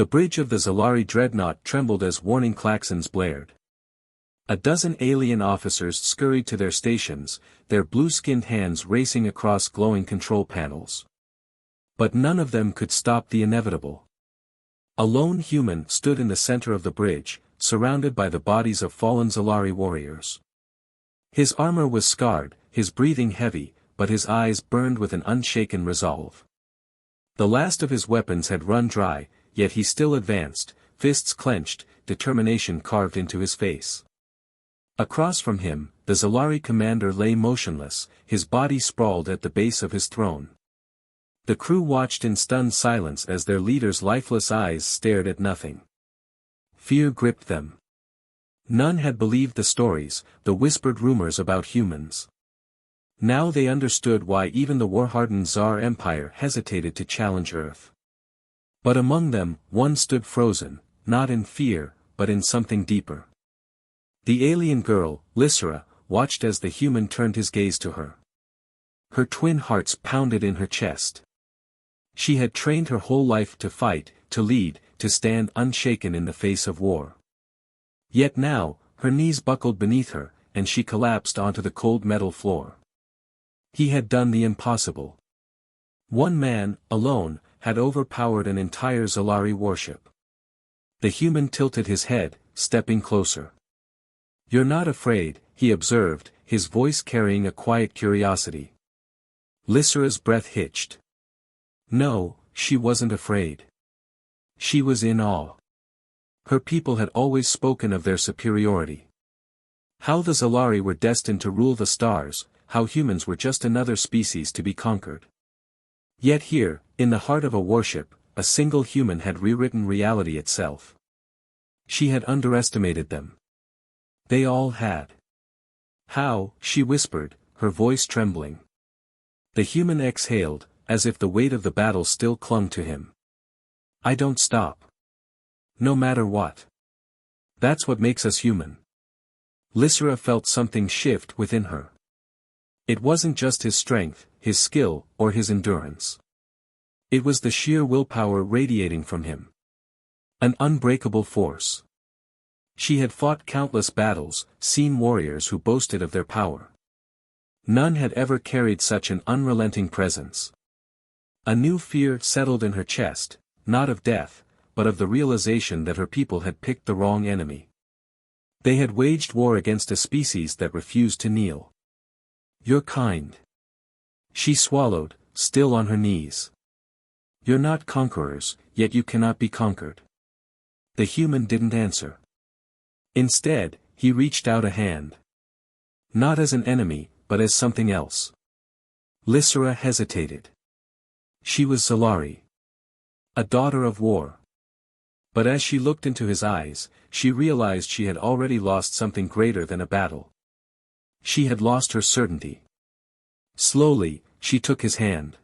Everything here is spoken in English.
The bridge of the Xelari dreadnought trembled as warning klaxons blared. A dozen alien officers scurried to their stations, their blue-skinned hands racing across glowing control panels. But none of them could stop the inevitable. A lone human stood in the center of the bridge, surrounded by the bodies of fallen Xelari warriors. His armor was scarred, his breathing heavy, but his eyes burned with an unshaken resolve. The last of his weapons had run dry, yet he still advanced, fists clenched, determination carved into his face. Across from him, the Xelari commander lay motionless, his body sprawled at the base of his throne. The crew watched in stunned silence as their leader's lifeless eyes stared at nothing. Fear gripped them. None had believed the stories, the whispered rumors about humans. Now they understood why even the war-hardened Tsar Empire hesitated to challenge Earth. But among them, one stood frozen, not in fear, but in something deeper. The alien girl, Lysera, watched as the human turned his gaze to her. Her twin hearts pounded in her chest. She had trained her whole life to fight, to lead, to stand unshaken in the face of war. Yet now, her knees buckled beneath her, and she collapsed onto the cold metal floor. He had done the impossible. One man, alone, had overpowered an entire Xelari warship. The human tilted his head, stepping closer. "You're not afraid," he observed, his voice carrying a quiet curiosity. Lysera's breath hitched. No, she wasn't afraid. She was in awe. Her people had always spoken of their superiority. How the Xelari were destined to rule the stars, how humans were just another species to be conquered. Yet here, in the heart of a warship, a single human had rewritten reality itself. She had underestimated them. They all had. "How?" she whispered, her voice trembling. The human exhaled, as if the weight of the battle still clung to him. "I don't stop. No matter what. That's what makes us human." Lysera felt something shift within her. It wasn't just his strength, his skill, or his endurance. It was the sheer willpower radiating from him. An unbreakable force. She had fought countless battles, seen warriors who boasted of their power. None had ever carried such an unrelenting presence. A new fear settled in her chest, not of death, but of the realization that her people had picked the wrong enemy. They had waged war against a species that refused to kneel. "You're kind." She swallowed, still on her knees. "You're not conquerors, yet you cannot be conquered." The human didn't answer. Instead, he reached out a hand. Not as an enemy, but as something else. Lysera hesitated. She was Xelari. A daughter of war. But as she looked into his eyes, she realized she had already lost something greater than a battle. She had lost her certainty. Slowly, she took his hand.